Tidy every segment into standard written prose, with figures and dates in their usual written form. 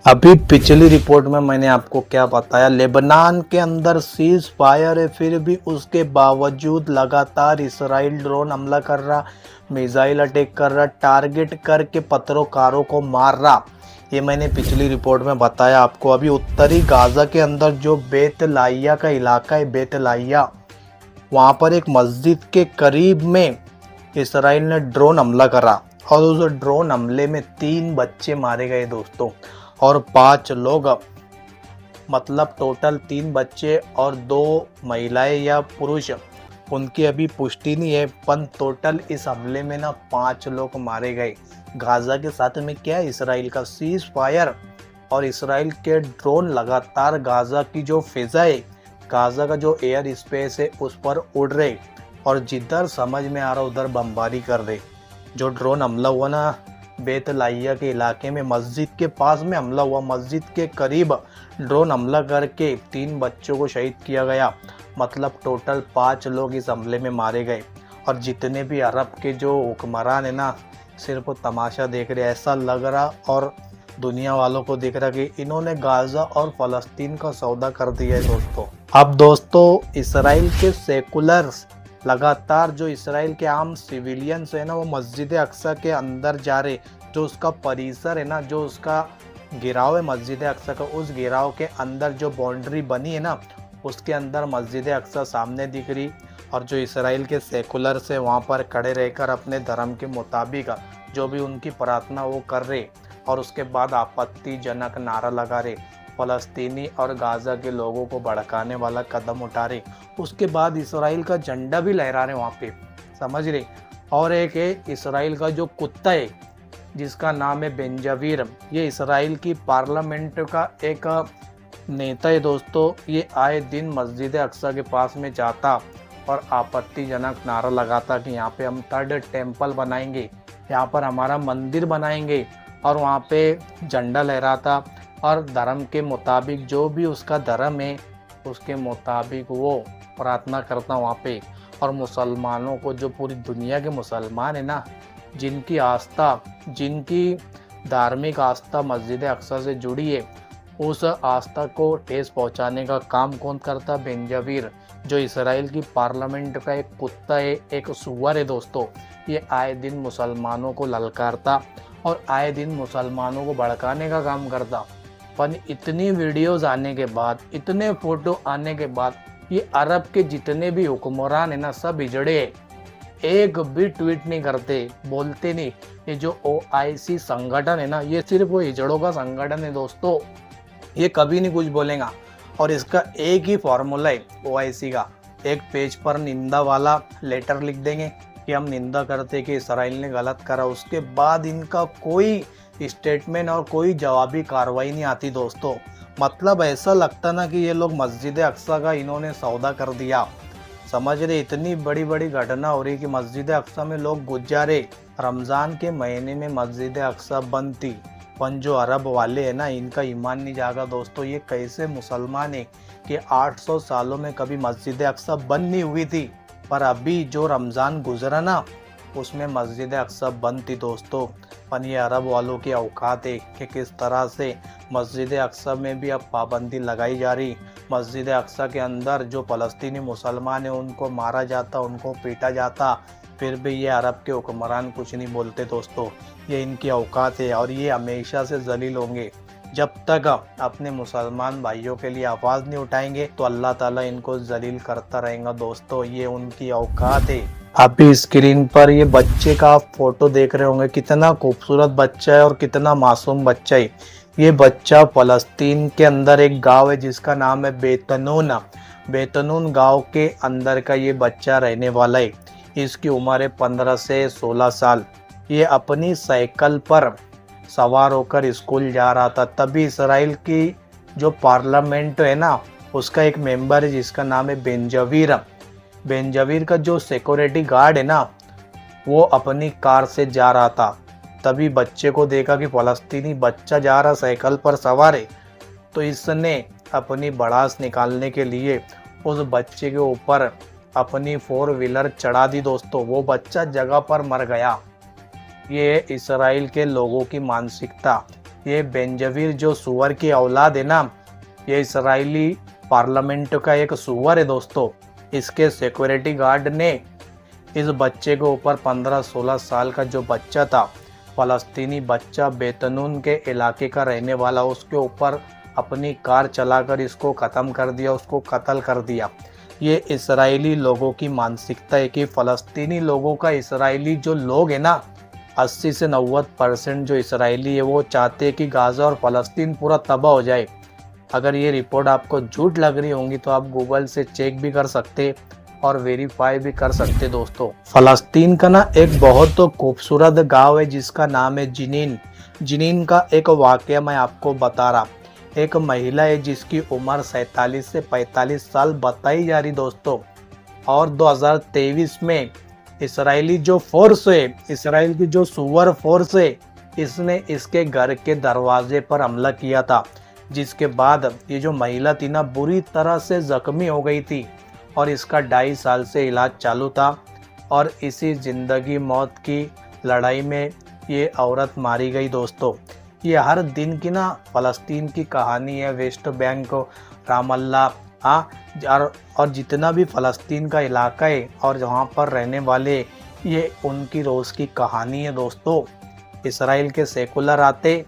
अभी पिछली रिपोर्ट में मैंने आपको क्या बताया, लेबनान के अंदर सीज फायर है, फिर भी उसके बावजूद लगातार इसराइल ड्रोन हमला कर रहा, मिसाइल अटैक कर रहा, टारगेट करके पत्रोकारों को मार रहा। ये मैंने पिछली रिपोर्ट में बताया आपको। अभी उत्तरी गाजा के अंदर जो बेतलाइया का इलाका है, बेतलाइया, वहाँ पर एक मस्जिद के करीब में इसराइल ने ड्रोन हमला करा और उस ड्रोन हमले में 3 बच्चे मारे गए दोस्तों, और 5 लोग, मतलब टोटल 3 बच्चे और 2 महिलाएं या पुरुष, उनकी अभी पुष्टि नहीं है, पर टोटल इस हमले में ना 5 लोग मारे गए। गाजा के साथ में क्या है, इसराइल का सीज फायर और इसराइल के ड्रोन लगातार गाजा की जो फिजा है, गाजा का जो एयर स्पेस है उस पर उड़ रहे और जिधर समझ में आ रहा उधर बमबारी कर रहे। जो ड्रोन हमला हुआ ना बेतलाइया के इलाके में, मस्जिद के पास में हमला हुआ, मस्जिद के करीब ड्रोन हमला करके 3 बच्चों को शहीद किया गया। मतलब टोटल 5 लोग इस हमले में मारे गए। और जितने भी अरब के जो हुक्मरान है ना, सिर्फ तमाशा देख रहे, ऐसा लग रहा और दुनिया वालों को दिख रहा कि इन्होंने गाजा और फ़लस्तीन का सौदा कर दिया है दोस्तों। अब दोस्तों इसराइल के सेकुलर्स लगातार, जो इसराइल के आम सिविलियंस है ना, वो मस्जिद अक्सा के अंदर जा रहे। जो उसका परिसर है ना, जो उसका गिराव है मस्जिद अक्सा का, उस गिराव के अंदर जो बाउंड्री बनी है ना, उसके अंदर मस्जिद अक्सा सामने दिख रही। और जो इसराइल के सेकुलर्स है वहाँ पर खड़े रहकर अपने धर्म के मुताबिक जो भी उनकी प्रार्थना वो कर रहे, और उसके बाद आपत्तिजनक नारा लगा रहे, फ़लस्तीनी और गाज़ा के लोगों को भड़काने वाला कदम उठा रहे। उसके बाद इसराइल का झंडा भी लहरा रहे वहाँ पे, समझ रहे। और एक है इसराइल का जो कुत्ता है जिसका नाम है बेंजावीर, ये इसराइल की पार्लियामेंट का एक नेता है दोस्तों। ये आए दिन मस्जिद अक्सा के पास में जाता और आपत्तिजनक नारा लगाता कि यहाँ पे हम 3rd टेम्पल बनाएंगे, यहाँ पर हमारा मंदिर बनाएंगे, और वहाँ पे झंडा लहराता और धर्म के मुताबिक, जो भी उसका धर्म है उसके मुताबिक वो प्रार्थना करता वहाँ पे। और मुसलमानों को, जो पूरी दुनिया के मुसलमान है ना, जिनकी आस्था, जिनकी धार्मिक आस्था मस्जिद अक्सा से जुड़ी है, उस आस्था को ठेस पहुँचाने का काम कौन करता? बेंजावीर, जो इसराइल की पार्लियामेंट का एक कुत्ता है, एक सुअर है दोस्तों। ये आए दिन मुसलमानों को ललकारता और आए दिन मुसलमानों को भड़काने का काम करता। पर इतनी वीडियोस आने के बाद, इतने फोटो आने के बाद, ये अरब के जितने भी हुक्मरान है ना, सब हिजड़े, एक भी ट्वीट नहीं करते, बोलते नहीं। ये जो OIC संगठन है ना, ये सिर्फ वो हिजड़ों का संगठन है दोस्तों, ये कभी नहीं कुछ बोलेगा। और इसका एक ही फॉर्मूला है OIC का, एक पेज पर निंदा वाला लेटर लिख देंगे कि हम निंदा करते कि इसराइल ने गलत करा, उसके बाद इनका कोई स्टेटमेंट और कोई जवाबी कार्रवाई नहीं आती दोस्तों। मतलब ऐसा लगता ना कि ये लोग मस्जिद अक्सा का इन्होंने सौदा कर दिया, समझ रहे। इतनी बड़ी बड़ी घटना हो रही कि मस्जिद अक्सा में लोग गुजारे, रमज़ान के महीने में मस्जिद अक्सा बंद थी, पर जो अरब वाले हैं ना, इनका ईमान नहीं जागा दोस्तों। ये कैसे मुसलमान है कि 800 सालों में कभी मस्जिद अक्सा बंद नहीं हुई थी, पर अभी जो रमज़ान गुजरा ना, उसमें मस्जिद अक्सा बंद थी दोस्तों। पर ये अरब वालों की औकात है कि किस तरह से मस्जिद अक्सा में भी अब पाबंदी लगाई जा रही। मस्जिद अक्सा के अंदर जो फ़लस्तीनी मुसलमान हैं उनको मारा जाता, उनको पीटा जाता, फिर भी ये अरब के हुक्मरान कुछ नहीं बोलते दोस्तों। ये इनकी औकात है और ये हमेशा से जलील होंगे। जब तक अपने मुसलमान भाइयों के लिए आवाज़ नहीं उठाएंगे तो अल्लाह ताला इनको जलील करता रहेगा दोस्तों। ये उनकी औकात है। अभी स्क्रीन पर ये बच्चे का आप फोटो देख रहे होंगे, कितना खूबसूरत बच्चा है और कितना मासूम बच्चा है। ये बच्चा फ़लस्तीन के अंदर एक गांव है जिसका नाम है बेतनून। बेतनून गांव के अंदर का ये बच्चा रहने वाला है। इसकी उम्र है 15 से 16 साल। ये अपनी साइकिल पर सवार होकर स्कूल जा रहा था, तभी इसराइल की जो पार्लियामेंट है ना, उसका एक मेंबर है जिसका नाम है बेंजावीर। बेंजावीर का जो सिक्योरिटी गार्ड है ना, वो अपनी कार से जा रहा था, तभी बच्चे को देखा कि फ़लस्तीनी बच्चा जा रहा साइकिल पर सवार है, तो इसने अपनी भड़ास निकालने के लिए उस बच्चे के ऊपर अपनी 4 व्हीलर चढ़ा दी दोस्तों। वो बच्चा जगह पर मर गया। ये इसराइल के लोगों की मानसिकता, ये बेंजवीर जो सुअर की औलाद है ना, ये इसराइली पार्लियामेंट का एक सुअर है दोस्तों। इसके सिक्योरिटी गार्ड ने इस बच्चे के ऊपर 15-16 साल का जो बच्चा था, फ़लस्तीनी बच्चा बेतनून के इलाके का रहने वाला, उसके ऊपर अपनी कार चलाकर इसको ख़त्म कर दिया, उसको कत्ल कर दिया। ये इस्राएली लोगों की मानसिकता है कि फ़लस्तीनी लोगों का, इस्राएली जो लोग हैं ना, 80 से 90% जो इस्राएली है वो चाहते हैं कि गाज़ा और फ़लस्तीन पूरा तबाह हो जाए। अगर ये रिपोर्ट आपको झूठ लग रही होंगी तो आप गूगल से चेक भी कर सकते और वेरीफाई भी कर सकते दोस्तों। फ़लस्तीन का ना एक बहुत तो खूबसूरत गांव है जिसका नाम है जिनीन। जिनीन का एक वाक़या मैं आपको बता रहा। एक महिला है जिसकी उम्र 47 से 45 साल बताई जा रही दोस्तों, और 2023 में इसराइली जो फोर्स है, इसराइल की जो सुअर फोर्स है, इसने इसके घर के दरवाजे पर हमला किया था, जिसके बाद ये जो महिला थी ना बुरी तरह से जख्मी हो गई थी और इसका 2.5 साल से इलाज चालू था। और इसी ज़िंदगी मौत की लड़ाई में ये औरत मारी गई दोस्तों। ये हर दिन की ना फ़लस्तीन की कहानी है, वेस्ट बैंक, रामल्ला, और जितना भी फ़लस्तीन का इलाका है और जहाँ पर रहने वाले, ये उनकी रोज़ की कहानी है दोस्तों। इसराइल के सेकुलर आते,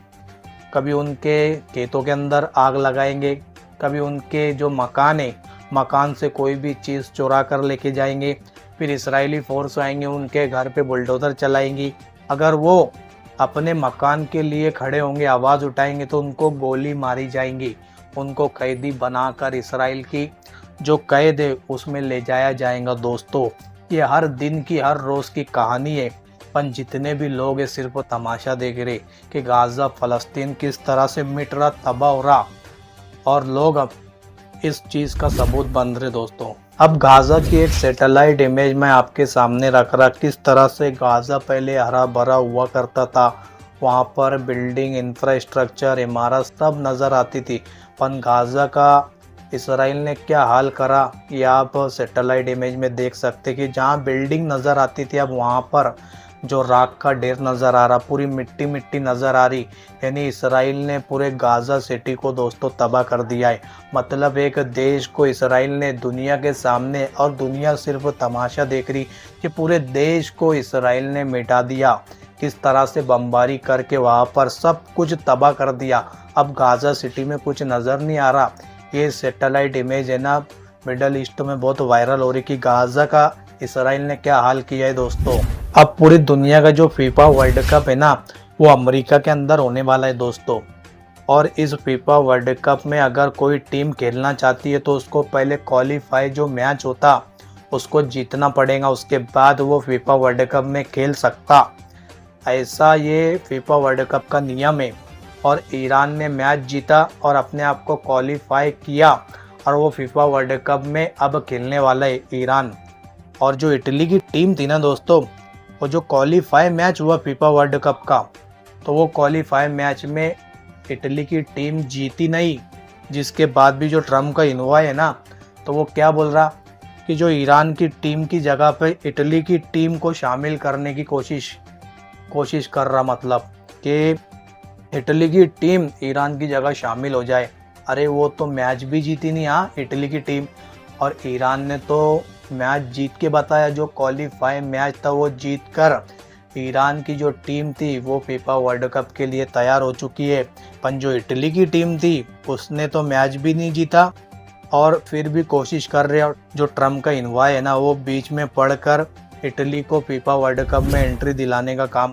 कभी उनके खेतों के अंदर आग लगाएंगे, कभी उनके जो मकान है, मकान से कोई भी चीज़ चुरा कर लेके जाएंगे, फिर इस्राएली फोर्स आएंगे, उनके घर पे बुलडोज़र चलाएंगी। अगर वो अपने मकान के लिए खड़े होंगे, आवाज़ उठाएंगे, तो उनको गोली मारी जाएंगी। उनको कैदी बनाकर इसराइल की जो कैद है उसमें ले जाया जाएगा दोस्तों। ये हर दिन की, हर रोज़ की कहानी है। पर जितने भी लोग हैं सिर्फ तमाशा देख रहे कि गाज़ा फ़लस्तीन किस तरह से मिट रहा, तबाह हो रहा, और लोग अब इस चीज़ का सबूत बन रहे दोस्तों। अब गाज़ा की एक सैटेलाइट इमेज मैं आपके सामने रख रहा, किस तरह से गाज़ा पहले हरा भरा हुआ करता था। वहाँ पर बिल्डिंग, इंफ्रास्ट्रक्चर, इमारत सब नज़र आती थी। पर गाज़ा का इसराइल ने क्या हाल करा, ये आप सैटेलाइट इमेज में देख सकते कि जहाँ बिल्डिंग नज़र आती थी अब वहाँ पर जो राख का ढेर नज़र आ रहा, पूरी मिट्टी मिट्टी नज़र आ रही। यानी इसराइल ने पूरे गाज़ा सिटी को दोस्तों तबाह कर दिया है। मतलब एक देश को इसराइल ने दुनिया के सामने, और दुनिया सिर्फ तमाशा देख रही कि पूरे देश को इसराइल ने मिटा दिया, किस तरह से बमबारी करके वहाँ पर सब कुछ तबाह कर दिया। अब गाज़ा सिटी में कुछ नज़र नहीं आ रहा। ये सैटेलाइट इमेज है ना, मिडल ईस्ट में बहुत वायरल हो रही कि गाज़ा का इसराइल ने क्या हाल किया है दोस्तों। अब पूरी दुनिया का जो फीफा वर्ल्ड कप है ना, वो अमेरिका के अंदर होने वाला है दोस्तों। और इस फीफा वर्ल्ड कप में अगर कोई टीम खेलना चाहती है तो उसको पहले क्वालिफाई जो मैच होता उसको जीतना पड़ेगा, उसके बाद वो फीफा वर्ल्ड कप में खेल सकता। ऐसा ये फीफा वर्ल्ड कप का नियम है। और ईरान ने मैच जीता और अपने आप को क्वालिफाई किया, और वो फीफा वर्ल्ड कप में अब खेलने वाला है ईरान। और जो इटली की टीम थी ना दोस्तों, वो जो क्वालिफाई मैच हुआ फीफा वर्ल्ड कप का, तो वो क्वालिफाई मैच में इटली की टीम जीती नहीं। जिसके बाद भी जो ट्रम्प का इन्वॉय है ना, तो वो क्या बोल रहा कि जो ईरान की टीम की जगह पे इटली की टीम को शामिल करने की कोशिश कर रहा, मतलब कि इटली की टीम ईरान की जगह शामिल हो जाए। अरे वो तो मैच भी जीती नहीं हाँ इटली की टीम, और ईरान ने तो मैच जीत के बताया। जो क्वालिफाई मैच था वो जीत कर ईरान की जो टीम थी वो फीफा वर्ल्ड कप के लिए तैयार हो चुकी है। पर जो इटली की टीम थी उसने तो मैच भी नहीं जीता, और फिर भी कोशिश कर रहे हैं। जो ट्रम्प का इन्वॉय है ना, वो बीच में पड़कर इटली को फीफा वर्ल्ड कप में एंट्री दिलाने का काम